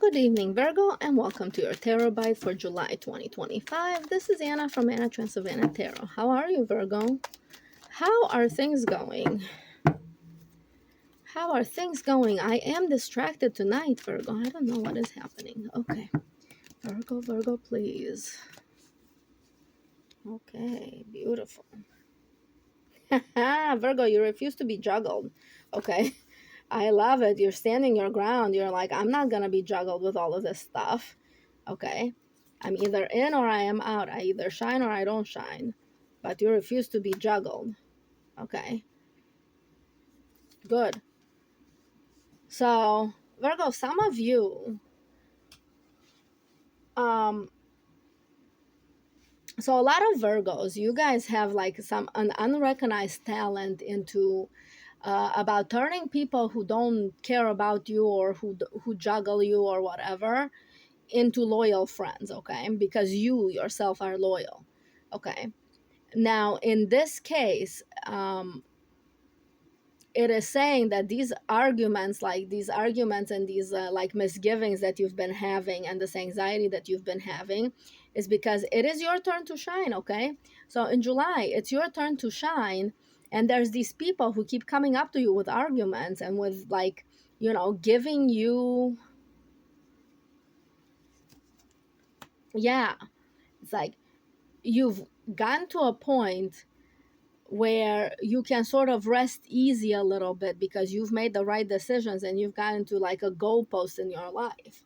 Good evening, Virgo, and welcome to your Tarot Bite for July 2025. This is Anna from Anna Transylvania Tarot. How are you, Virgo? How are things going? How are things going? I am distracted tonight, Virgo. I don't know what is happening. Okay. Virgo, please. Okay, beautiful. Virgo, you refuse to be juggled. Okay. I love it. You're standing your ground. You're like, I'm not going to be juggled with all of this stuff. Okay. I'm either in or I am out. I either shine or I don't shine. But you refuse to be juggled. Okay. Good. So, Virgo, some of you, so a lot of Virgos, you guys have like an unrecognized talent into about turning people who don't care about you or who juggle you or whatever into loyal friends, okay? Because you yourself are loyal, okay? Now, in this case, it is saying that these arguments and these like misgivings that you've been having and this anxiety that you've been having is because it is your turn to shine, okay? So in July, it's your turn to shine, and there's these people who keep coming up to you with arguments and with like, giving you, yeah, it's like you've gotten to a point where you can sort of rest easy a little bit because you've made the right decisions and you've gotten to like a goalpost in your life.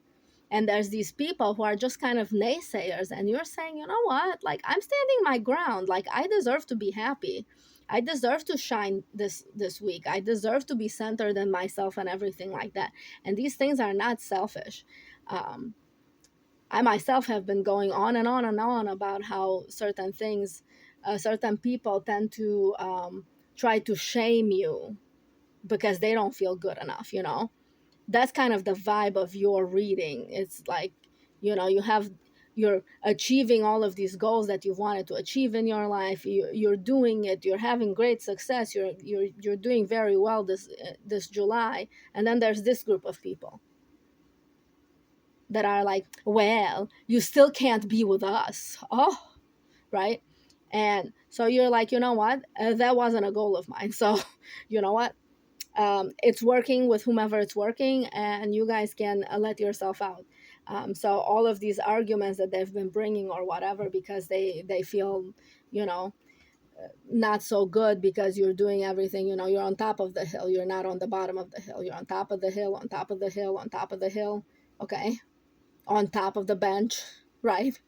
And there's these people who are just kind of naysayers, and you're saying, you know what, like I'm standing my ground, like I deserve to be happy, I deserve to shine this week, I deserve to be centered in myself and everything like that. And these things are not selfish. I myself have been going on and on and on about how certain things, certain people tend to try to shame you because they don't feel good enough, That's kind of the vibe of your reading. It's like, you're achieving all of these goals that you've wanted to achieve in your life. You're doing it. You're having great success. You're doing very well this July. And then there's this group of people that are like, well, you still can't be with us. Oh, right. And so you're like, you know what? That wasn't a goal of mine. So, you know what? It's working with whomever it's working, and you guys can let yourself out. So all of these arguments that they've been bringing or whatever, because they feel, not so good because you're doing everything, you're on top of the hill. You're not on the bottom of the hill. You're on top of the hill, on top of the hill, on top of the hill. Okay. On top of the bench, right?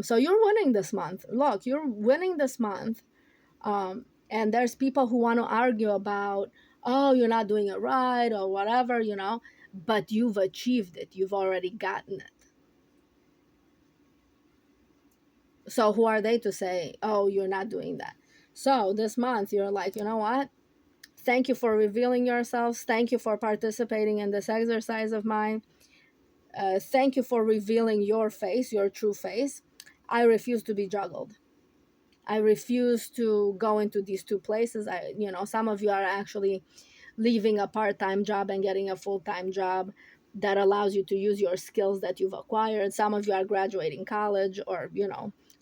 So you're winning this month. Look, you're winning this month. And there's people who want to argue about, oh, you're not doing it right or whatever, but you've achieved it. You've already gotten it. So who are they to say, oh, you're not doing that? So this month, you're like, you know what? Thank you for revealing yourselves. Thank you for participating in this exercise of mine. Thank you for revealing your face, your true face. I refuse to be juggled. I refuse to go into these two places. Some of you are actually leaving a part-time job and getting a full-time job that allows you to use your skills that you've acquired. Some of you are graduating college or,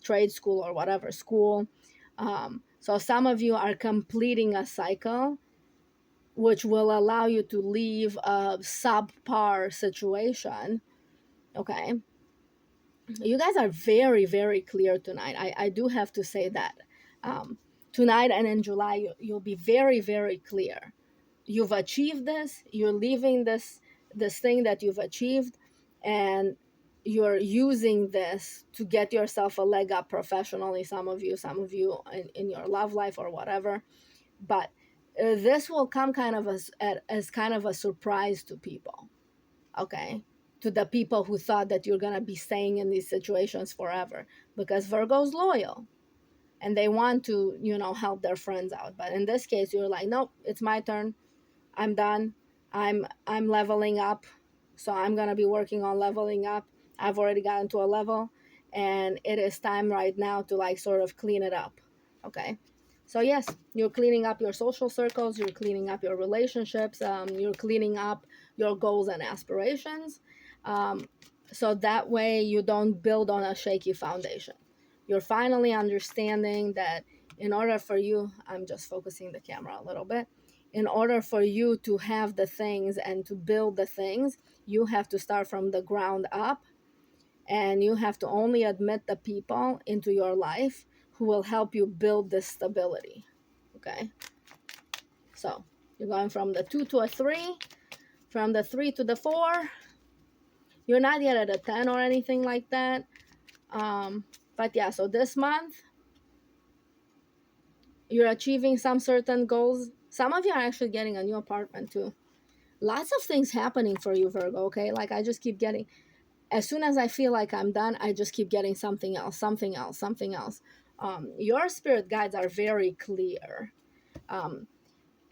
trade school or whatever school. So some of you are completing a cycle which will allow you to leave a subpar situation. Okay. You guys are very, very clear tonight. I do have to say that. Tonight and in July, you'll be very, very clear. You've achieved this. You're leaving this thing that you've achieved, and you're using this to get yourself a leg up professionally. Some of you in your love life or whatever. But this will come kind of as kind of a surprise to people. Okay. To the people who thought that you're going to be staying in these situations forever, because Virgo's loyal and they want to, help their friends out. But in this case, you're like, nope, it's my turn. I'm done. I'm leveling up. So I'm going to be working on leveling up. I've already gotten to a level, and it is time right now to like sort of clean it up. Okay. So yes, you're cleaning up your social circles. You're cleaning up your relationships. You're cleaning up your goals and aspirations. Um, so that way you don't build on a shaky foundation. You're finally understanding that in order for you, I'm just focusing the camera a little bit, in order for you to have the things and to build the things, you have to start from the ground up, and you have to only admit the people into your life who will help you build this stability. Okay, so you're going from the 2 to a 3, from the 3 to the 4. You're not yet at a 10 or anything like that. But yeah, so this month you're achieving some certain goals. Some of you are actually getting a new apartment too. Lots of things happening for you, Virgo. Okay, like I just keep getting, as soon as I feel like I'm done, I just keep getting something else, something else, something else. Your spirit guides are very clear. um,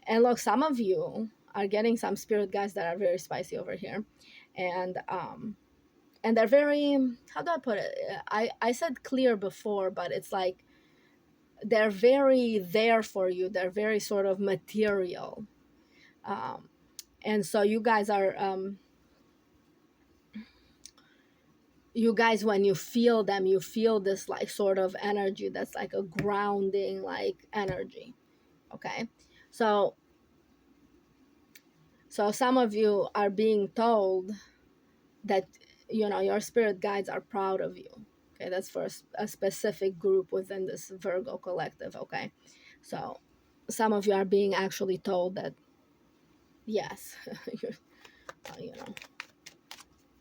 and look, some of you are getting some spirit guides that are very spicy over here, and they're very, how do I put it, I said clear before, but it's like they're very there for you. They're very sort of material. um, and so you guys are, you guys, when you feel them, you feel this like sort of energy that's like a grounding like energy. Okay, so some of you are being told that, you know, your spirit guides are proud of you. Okay, that's for a specific group within this Virgo collective. Okay, so some of you are being actually told that yes, you're, you know,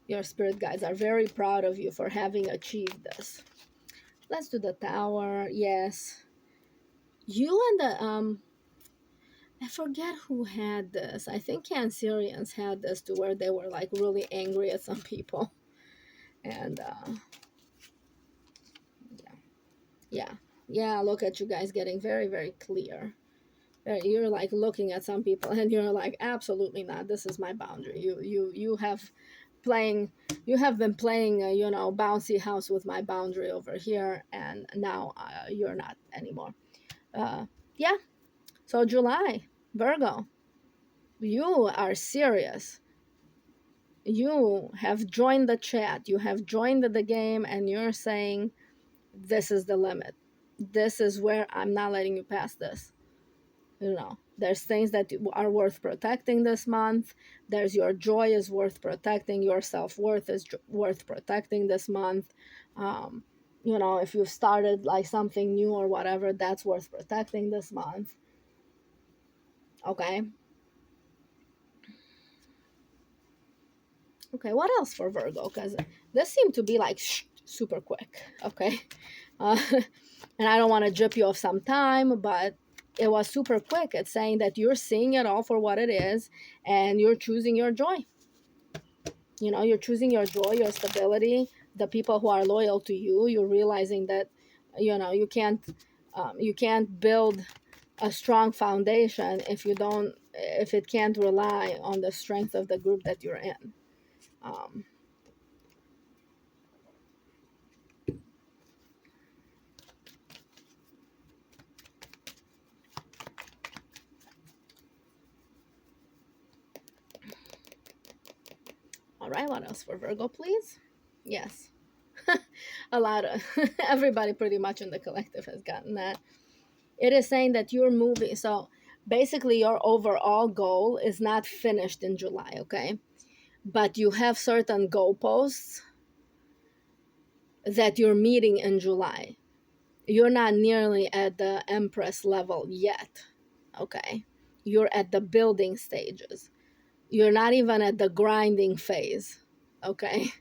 your spirit guides are very proud of you for having achieved this. Let's do the Tower. Yes, you and the I forget who had this. I think Cancerians had this, to where they were like really angry at some people. And yeah, yeah, look at you guys getting very, very clear. You're like looking at some people and you're like, absolutely not, this is my boundary. You have playing, you have been playing you know, bouncy house with my boundary over here, and now you're not anymore. Yeah, so July, Virgo, you are serious. You have joined the chat, you have joined the game, and you're saying, this is the limit. This is where I'm not letting you pass this. You know, there's things that are worth protecting this month. There's your joy is worth protecting. Your self-worth is worth protecting this month. You know, if you've started like something new or whatever, that's worth protecting this month. Okay. Okay, what else for Virgo? Because this seemed to be like super quick. Okay. Uh, and I don't want to drip you off some time, but it was super quick. It's saying that you're seeing it all for what it is, and you're choosing your joy. You know, you're choosing your joy, your stability, the people who are loyal to you. You're realizing that, you know, you can't build a strong foundation if you don't, if it can't rely on the strength of the group that you're in. Um, all right, what else for Virgo, please? Yes. A lot of everybody pretty much in the collective has gotten that. It is saying that you're moving. So basically, your overall goal is not finished in July, okay? But you have certain goalposts that you're meeting in July. You're not nearly at the Empress level yet, okay? You're at the building stages. You're not even at the grinding phase, okay?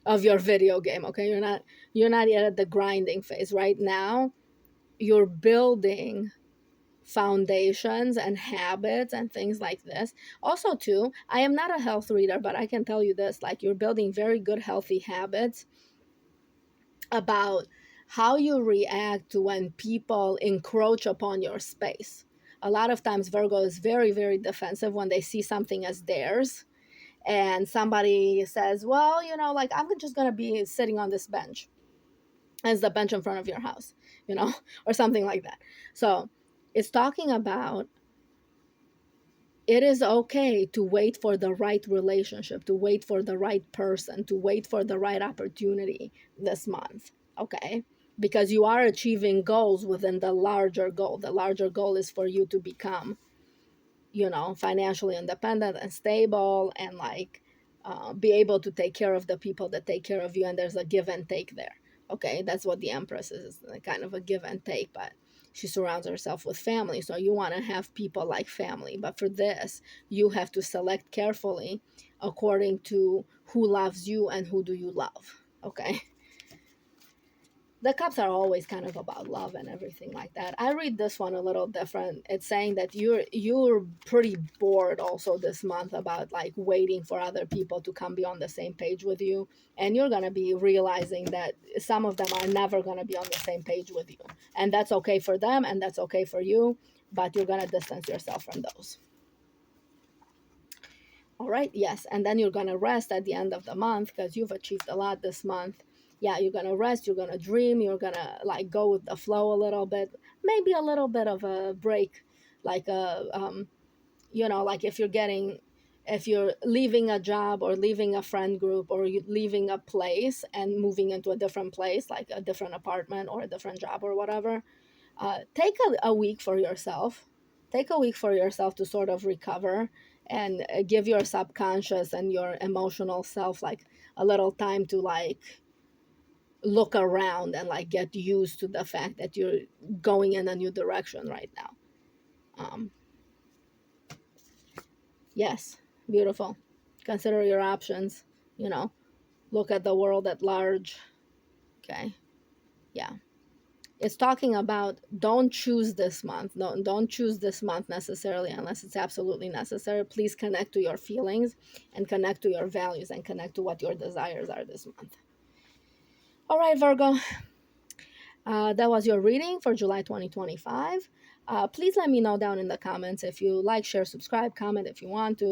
Of your video game, okay? You're not yet at the grinding phase. Right now, you're building foundations and habits and things like this. Also too, I am not a health reader, but I can tell you this, like, you're building very good healthy habits about how you react to when people encroach upon your space. A lot of times Virgo is very, very defensive when they see something as theirs, and somebody says, well, you know, like, I'm just going to be sitting on this bench as the bench in front of your house, you know, or something like that. So it's talking about it is okay to wait for the right relationship, to wait for the right person, to wait for the right opportunity this month. Okay. Because you are achieving goals within the larger goal. The larger goal is for you to become, financially independent and stable, and like be able to take care of the people that take care of you. And there's a give and take there. Okay. That's what the Empress is, kind of a give and take, but she surrounds herself with family. So you want to have people like family. But for this, you have to select carefully according to who loves you and who do you love. Okay. The cups are always kind of about love and everything like that. I read this one a little different. It's saying that you're pretty bored also this month about like waiting for other people to come be on the same page with you, and you're going to be realizing that some of them are never going to be on the same page with you, and that's okay for them and that's okay for you, but you're going to distance yourself from those. All right, yes. And then you're going to rest at the end of the month because you've achieved a lot this month. Yeah, you're going to rest, you're going to dream, you're going to like go with the flow a little bit, maybe a little bit of a break, like like if you're leaving a job or leaving a friend group or you leaving a place and moving into a different place, like a different apartment or a different job or whatever, take a week for yourself. Take a week for yourself to sort of recover and give your subconscious and your emotional self like a little time to like look around and like get used to the fact that you're going in a new direction right now. Um, yes, beautiful. Consider your options, you know, look at the world at large. Okay. Yeah. It's talking about don't choose this month. Don't choose this month necessarily unless it's absolutely necessary. Please connect to your feelings and connect to your values and connect to what your desires are this month. All right, Virgo. That was your reading for July 2025. Please let me know down in the comments if you like, share, subscribe, comment if you want to,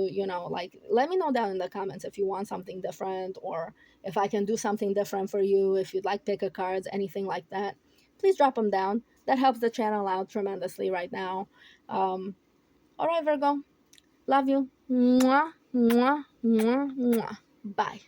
like let me know down in the comments if you want something different or if I can do something different for you, if you'd like pick a cards, anything like that. Please drop them down. That helps the channel out tremendously right now. All right, Virgo. Love you. Mwah, mwah, mwah, mwah. Bye.